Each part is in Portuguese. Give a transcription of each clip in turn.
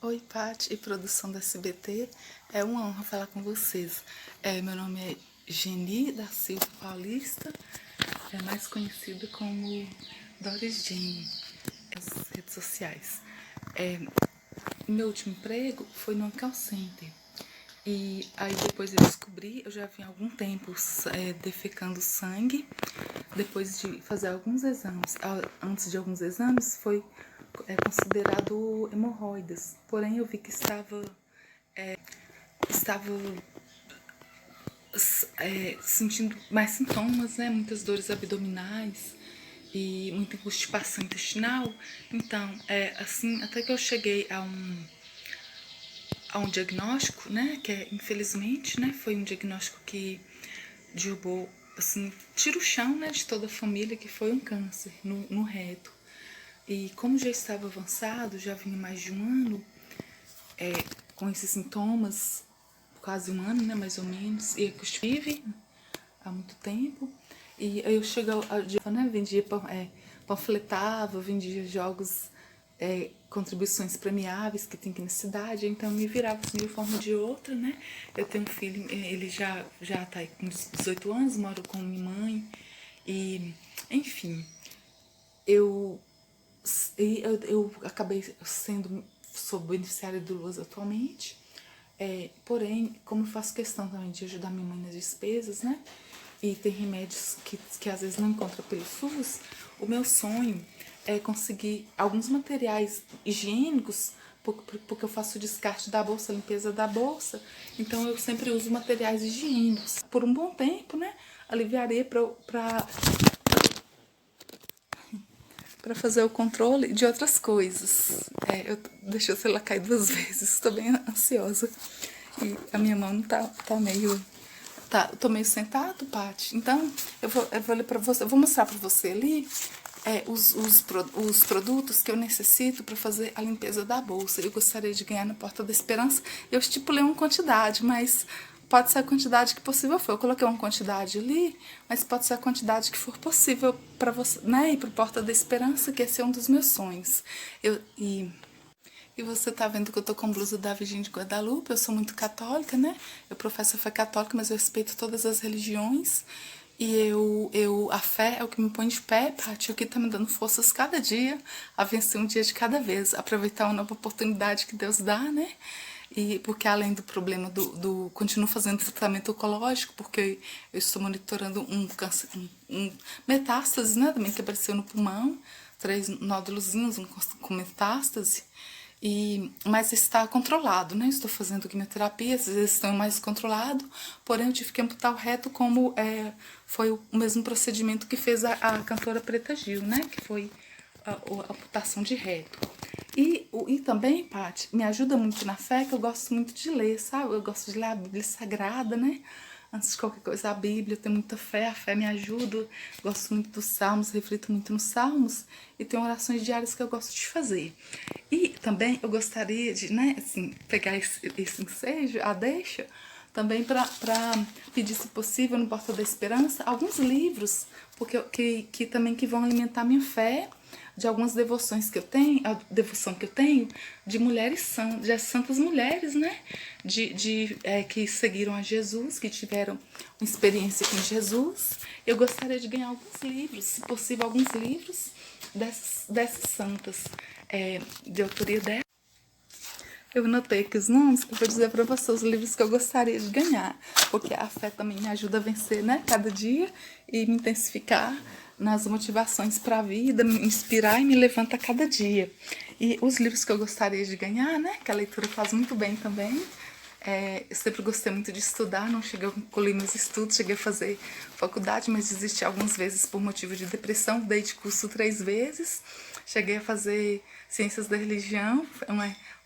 Oi, Paty e produção da SBT. É uma honra falar com vocês. Meu nome é Geni da Silva Paulista, mais conhecida como Doris Jane nas redes sociais. Meu último emprego foi no call center. E aí depois eu descobri, eu já vinha há algum tempo defecando sangue. Depois de fazer alguns exames, antes de alguns exames, foi considerado hemorroidas. Porém, eu vi que estava sentindo mais sintomas, né? Muitas dores abdominais e muita constipação intestinal. Então, assim, até que eu cheguei a um diagnóstico, né? Que infelizmente, né? Foi um diagnóstico que derrubou, assim, tira o chão, né? De toda a família, que foi um câncer no reto. E como já estava avançado, já vinha mais de um ano com esses sintomas, quase um ano, né, mais ou menos, e eu estive há muito tempo. E aí eu chegava, né, vendia, panfletava, vendia jogos, contribuições premiáveis que tem aqui na cidade, então eu me virava assim, de uma forma ou de outra, né. Eu tenho um filho, ele já tá aí com 18 anos, moro com minha mãe, e enfim, eu acabei sou beneficiária do LOAS atualmente, porém, como eu faço questão também de ajudar minha mãe nas despesas, né? E tem remédios que às vezes não encontra pelo SUS, o meu sonho é conseguir alguns materiais higiênicos, porque eu faço o descarte da bolsa, a limpeza da bolsa, então eu sempre uso materiais higiênicos. Por um bom tempo, né? Aliviaria para fazer o controle de outras coisas. Eu deixei o celular cair 2 vezes, estou bem ansiosa. E a minha mão tá meio... tô meio sentado, Paty. Então, eu vou ler para você, eu vou mostrar para você ali os produtos que eu necessito para fazer a limpeza da bolsa. Eu gostaria de ganhar na Porta da Esperança. Eu estipulei uma quantidade, mas pode ser a quantidade que possível for. Eu coloquei uma quantidade ali, mas pode ser a quantidade que for possível para você, né? Ir para Porta da Esperança, que esse é um dos meus sonhos. E você tá vendo que eu tô com blusa da Virgem de Guadalupe, eu sou muito católica, né? Eu professo a fé católica, mas eu respeito todas as religiões. E a fé é o que me põe de pé, Paty, o que tá me dando forças cada dia a vencer um dia de cada vez, aproveitar uma nova oportunidade que Deus dá, né? E porque além do problema continuo fazendo tratamento oncológico, porque eu estou monitorando um câncer, metástase, né? Também que apareceu no pulmão, 3 nódulozinhos, com metástase. Mas está controlado, né? Estou fazendo quimioterapia, às vezes estão mais controlado, porém eu tive que amputar o reto como foi o mesmo procedimento que fez a cantora Preta Gil, né? Que foi a amputação de reto. E também, Paty, me ajuda muito na fé, que eu gosto muito de ler, sabe? Eu gosto de ler a Bíblia Sagrada, né? Antes de qualquer coisa, a Bíblia, eu tenho muita fé, a fé me ajuda, gosto muito dos salmos, reflito muito nos salmos, e tenho orações diárias que eu gosto de fazer. E também eu gostaria de, né, assim, pegar esse ensejo, a deixa, também para pedir, se possível, no Porta da Esperança, alguns livros, porque que também que vão alimentar minha fé, de algumas devoções que eu tenho, a devoção que eu tenho de mulheres santas, de santas mulheres, né? Que seguiram a Jesus, que tiveram uma experiência com Jesus. Eu gostaria de ganhar alguns livros, se possível, alguns livros dessas santas, de autoria dela. Eu anotei aqui os nomes que eu vou dizer para você os livros que eu gostaria de ganhar, porque a fé também me ajuda a vencer, né, cada dia e me intensificar nas motivações para a vida, me inspirar e me levanta a cada dia. E os livros que eu gostaria de ganhar, né, que a leitura faz muito bem também. Eu sempre gostei muito de estudar, não cheguei a concluir meus estudos, cheguei a fazer faculdade, mas desisti algumas vezes por motivo de depressão, dei de curso 3 vezes, cheguei a fazer ciências da religião,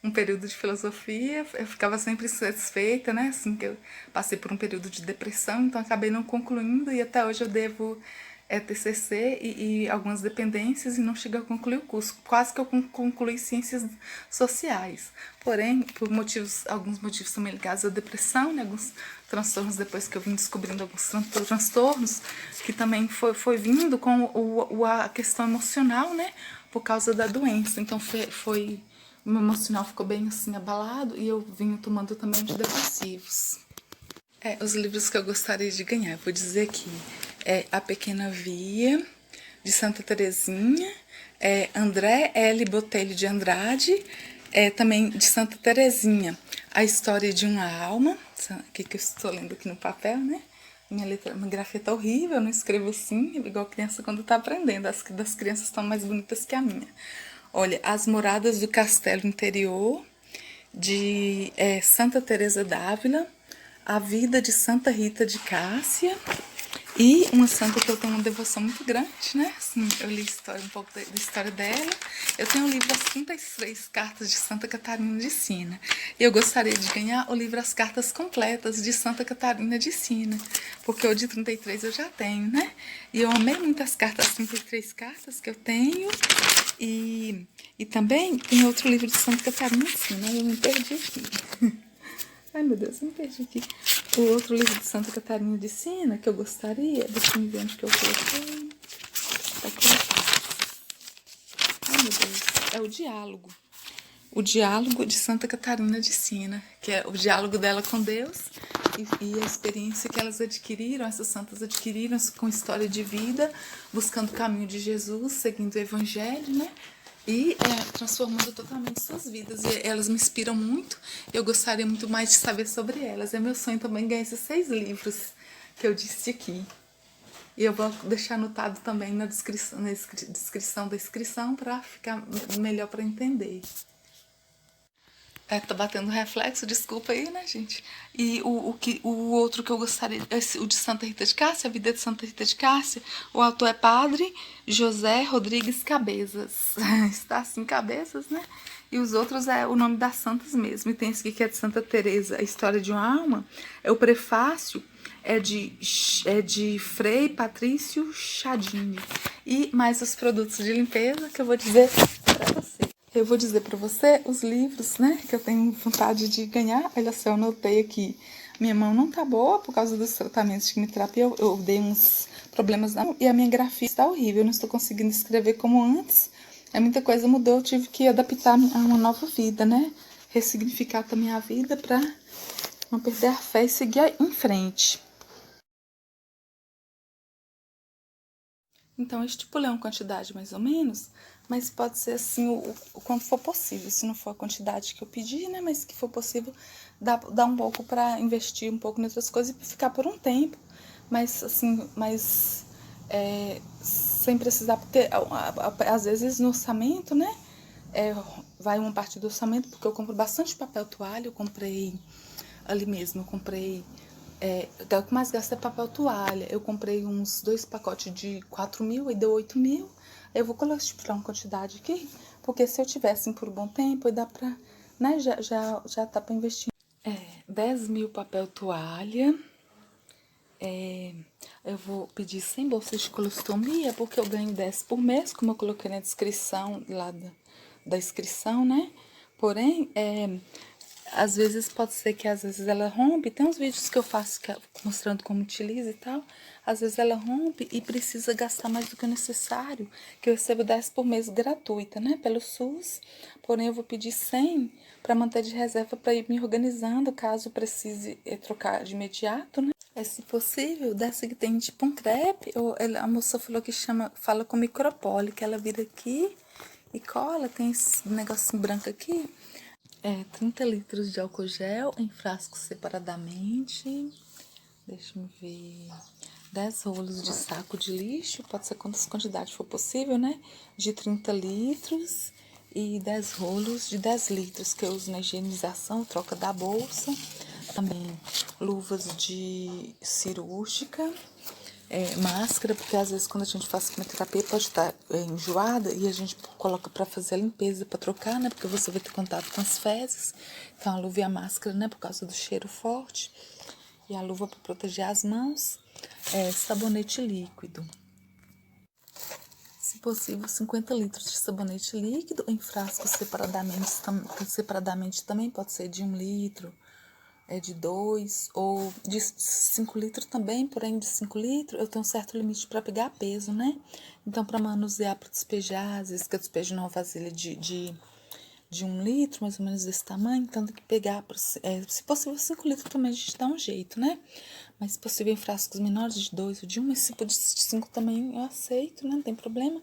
um período de filosofia, eu ficava sempre insatisfeita, né, assim que eu passei por um período de depressão, então acabei não concluindo e até hoje eu devo TCC e algumas dependências e não cheguei a concluir o curso. Quase que eu concluí ciências sociais. Porém, por alguns motivos também ligados à depressão, né, alguns transtornos depois que eu vim descobrindo alguns transtornos, que também foi vindo com a questão emocional, né, por causa da doença. Então foi o meu emocional ficou bem assim abalado e eu vim tomando também antidepressivos. Os livros que eu gostaria de ganhar, eu vou dizer aqui, A Pequena Via, de Santa Teresinha, André L. Botelho de Andrade, também de Santa Teresinha, A História de uma Alma, que eu estou lendo aqui no papel, né? Minha grafia tá horrível, eu não escrevo assim, igual criança quando tá aprendendo, as das crianças estão mais bonitas que a minha. Olha, As Moradas do Castelo Interior, de Santa Teresa d'Ávila, A Vida de Santa Rita de Cássia, e uma santa que eu tenho uma devoção muito grande, né? Assim, eu li um pouco da história dela. Eu tenho o livro As 33 Cartas de Santa Catarina de Sena. E eu gostaria de ganhar o livro As Cartas Completas de Santa Catarina de Sena, porque o de 33 eu já tenho, né? E eu amei muito as 33 cartas que eu tenho. E também tem outro livro de Santa Catarina de Sena, eu me perdi aqui. Ai, meu Deus, eu me perdi aqui. O outro livro de Santa Catarina de Sena que eu gostaria, deixa eu ver onde que eu coloquei. Tá colocado. Ai, meu Deus, é o Diálogo. O Diálogo de Santa Catarina de Sena, que é o diálogo dela com Deus e a experiência que elas adquiriram, essas santas adquiriram com história de vida, buscando o caminho de Jesus, seguindo o Evangelho, né? E transformando totalmente suas vidas. E elas me inspiram muito. Eu gostaria muito mais de saber sobre elas. É meu sonho também ganhar esses 6 livros que eu disse aqui. E eu vou deixar anotado também na descrição da inscrição para ficar melhor para entender. Tá batendo reflexo, desculpa aí, né, gente? E o outro que eu gostaria, o de Santa Rita de Cássia, A Vida de Santa Rita de Cássia, o autor é Padre José Rodrigues Cabezas. Está assim, Cabezas, né? E os outros é o nome das santas mesmo. E tem esse aqui que é de Santa Teresa, A História de uma Alma. O prefácio é de Frei Patrício Chadini. E mais os produtos de limpeza que eu vou dizer para você. Eu vou dizer para você os livros, né, que eu tenho vontade de ganhar. Olha só, eu anotei aqui. Minha mão não tá boa por causa dos tratamentos de quimioterapia. Eu dei uns problemas na mão e a minha grafia está horrível. Eu não estou conseguindo escrever como antes. Muita coisa mudou. Eu tive que adaptar a uma nova vida, né? Ressignificar também a vida para não perder a fé e seguir em frente. Então, eu estipulei uma quantidade mais ou menos, mas pode ser assim o quanto for possível. Se não for a quantidade que eu pedi, né? Mas que for possível, dá um pouco para investir um pouco em outras coisas e ficar por um tempo. Mas assim, sem precisar, porque às vezes no orçamento, né? Vai uma parte do orçamento, porque eu compro bastante papel toalha, eu comprei ali mesmo, eu comprei. O que mais gasta é papel toalha. Eu comprei uns 2 pacotes de 4.000 e deu 8.000. Eu vou colocar uma quantidade aqui, porque se eu tivesse por um bom tempo, dá pra, né, já tá pra investir. 10.000 papel toalha. Eu vou pedir 100 bolsas de colostomia, porque eu ganho 10 por mês, como eu coloquei na descrição lá da inscrição, né? Porém, às vezes pode ser que às vezes ela rompe. Tem uns vídeos que eu faço mostrando como utiliza e tal. Às vezes ela rompe e precisa gastar mais do que o necessário, que eu recebo 10 por mês gratuita, né, pelo SUS. Porém, eu vou pedir 100 para manter de reserva para ir me organizando, caso precise trocar de imediato, né? Se possível, dessa que tem tipo um crepe, a moça falou que fala com micropole, que ela vira aqui e cola, tem esse negocinho branco aqui. 30 litros de álcool gel em frascos separadamente. Deixa eu ver. 10 rolos de saco de lixo, pode ser quantas quantidades for possível, né? De 30 litros e 10 rolos de 10 litros que eu uso na higienização, troca da bolsa. Também luvas de cirúrgica. Máscara, porque às vezes quando a gente faz quimioterapia pode estar enjoada e a gente coloca para fazer a limpeza, para trocar, né? Porque você vai ter contato com as fezes. Então a luva e a máscara, né? Por causa do cheiro forte. E a luva para proteger as mãos. Sabonete líquido. Se possível, 50 litros de sabonete líquido em frascos separadamente também pode ser de 1 litro. De 2 ou de 5 litros também, porém de 5 litros eu tenho um certo limite para pegar peso, né? Então, para manusear, para despejar, às vezes que eu despejo numa vasilha de 1 litro, mais ou menos desse tamanho, então tem que pegar, se possível, 5 litros também a gente dá um jeito, né? Mas se possível em frascos menores, de 2 ou de 1, mas se for de 5 também eu aceito, né? Não tem problema.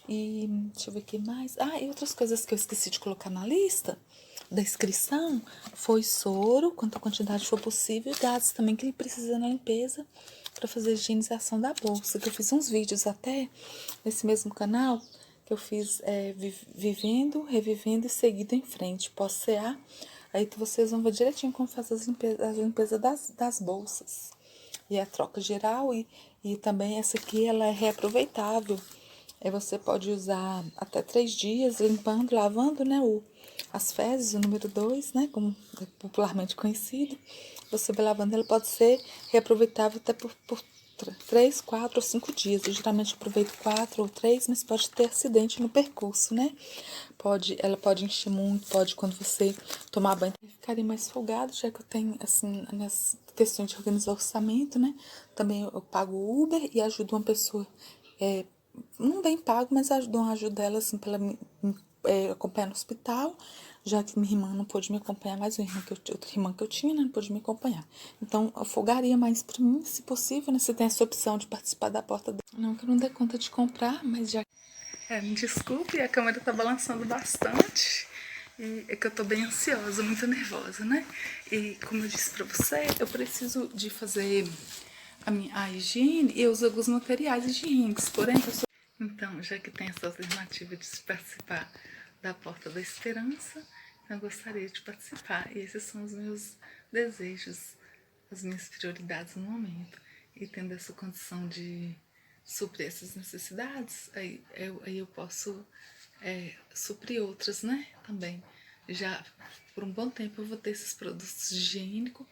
E deixa eu ver o que mais. E outras coisas que eu esqueci de colocar na lista da inscrição foi soro, quanto a quantidade for possível, e gases também que ele precisa na limpeza para fazer a higienização da bolsa. Que eu fiz uns vídeos até nesse mesmo canal, que eu fiz vivendo, revivendo e seguido em frente, pós-CA. Aí vocês vão ver direitinho como faz a limpeza das bolsas. E a troca geral, e também essa aqui ela é reaproveitável. Aí você pode usar até 3 dias limpando, lavando, né, as fezes, o número 2, né, como é popularmente conhecido. Você vai lavando, ela pode ser reaproveitável até por 3, 4 ou 5 dias. Eu geralmente aproveito 4 ou 3, mas pode ter acidente no percurso, né? Ela pode encher muito, pode quando você tomar banho ficaria mais folgado, já que eu tenho, assim, nas questões de organizar orçamento, né? Também eu pago Uber e ajudo uma pessoa, não bem pago, mas dou uma ajuda dela, assim, para ela me acompanhar no hospital, já que minha irmã não pôde me acompanhar, mais outra irmã que eu tinha, né, não pôde me acompanhar. Então, eu folgaria mais para mim, se possível, né, se tem essa opção de participar da porta dela. Não que eu não dê conta de comprar, mas já... me desculpe, a câmera tá balançando bastante. E é que eu tô bem ansiosa, muito nervosa, né? E como eu disse pra você, eu preciso de fazer a higiene e eu uso alguns materiais higiênicos, porém eu sou... Então, já que tem essa alternativa de se participar da Porta da Esperança, eu gostaria de participar. E esses são os meus desejos, as minhas prioridades no momento. E tendo essa condição de suprir essas necessidades, aí eu posso suprir outras, né? Também. Já por um bom tempo eu vou ter esses produtos higiênicos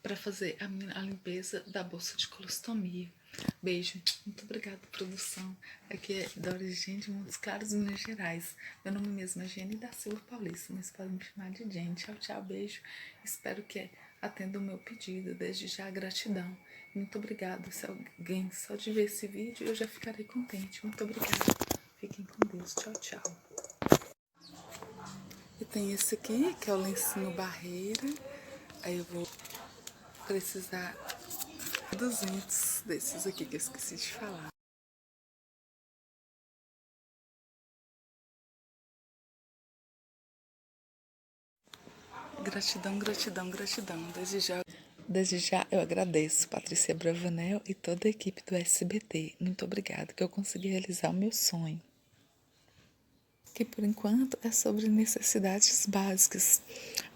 para fazer a limpeza da bolsa de colostomia. Beijo. Muito obrigada, produção. Aqui é da origem de Montes Claros, Minas Gerais. Meu nome mesmo é Jenny da Silva Paulista, mas podem me chamar de Jenny. Tchau, tchau, beijo. Espero que atenda o meu pedido. Desde já, gratidão. Muito obrigada. Se alguém só de ver esse vídeo, eu já ficarei contente. Muito obrigada. Fiquem com Deus. Tchau, tchau. E tem esse aqui, que é o lencinho barreira. Aí eu vou precisar 200 desses aqui que eu esqueci de falar. Gratidão, gratidão, gratidão. Desde já eu agradeço Patrícia Bravanel e toda a equipe do SBT. Muito obrigada, que eu consegui realizar o meu sonho. Que por enquanto é sobre necessidades básicas,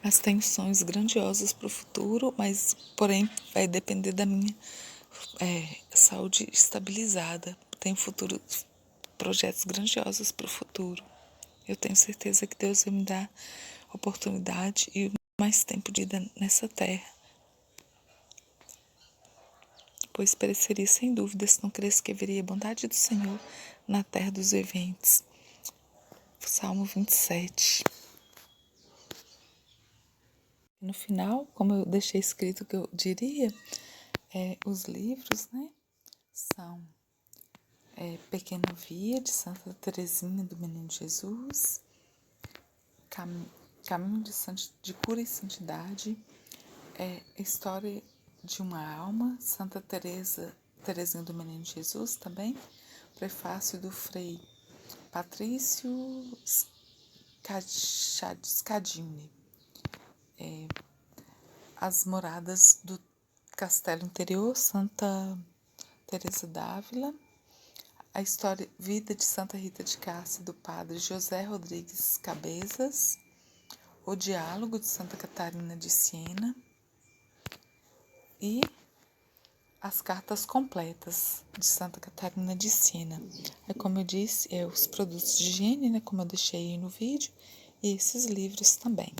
mas tenho sonhos grandiosos para o futuro, mas porém vai depender da minha saúde estabilizada. Tenho projetos grandiosos para o futuro. Eu tenho certeza que Deus vai me dar oportunidade e mais tempo de vida nessa terra, pois pereceria sem dúvida se não cresce que haveria bondade do Senhor na terra dos viventes. Salmo 27. No final, como eu deixei escrito que eu diria, os livros, né, são Pequena Via, de Santa Teresinha do Menino Jesus, Caminho de Cura e Santidade, História de uma Alma, Santa Teresinha do Menino Jesus também, prefácio do Frei Patrício Scadini, As Moradas do Castelo Interior, Santa Teresa d'Ávila, a Vida de Santa Rita de Cássia, do Padre José Rodrigues Cabezas, O Diálogo de Santa Catarina de Siena e as Cartas Completas de Santa Catarina de Siena. Como eu disse, os produtos de higiene, né, como eu deixei aí no vídeo, e esses livros também.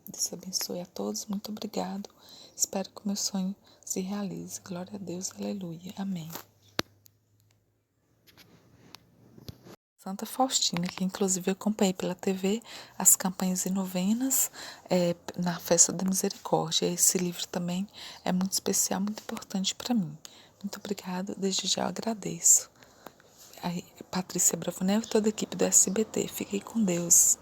Deus abençoe a todos, muito obrigado. Espero que o meu sonho se realize. Glória a Deus, aleluia, amém. Santa Faustina, que inclusive eu acompanhei pela TV as campanhas e novenas na Festa da Misericórdia. Esse livro também é muito especial, muito importante para mim. Muito obrigada, desde já eu agradeço. A Patrícia Bravanel e toda a equipe do SBT. Fiquem com Deus.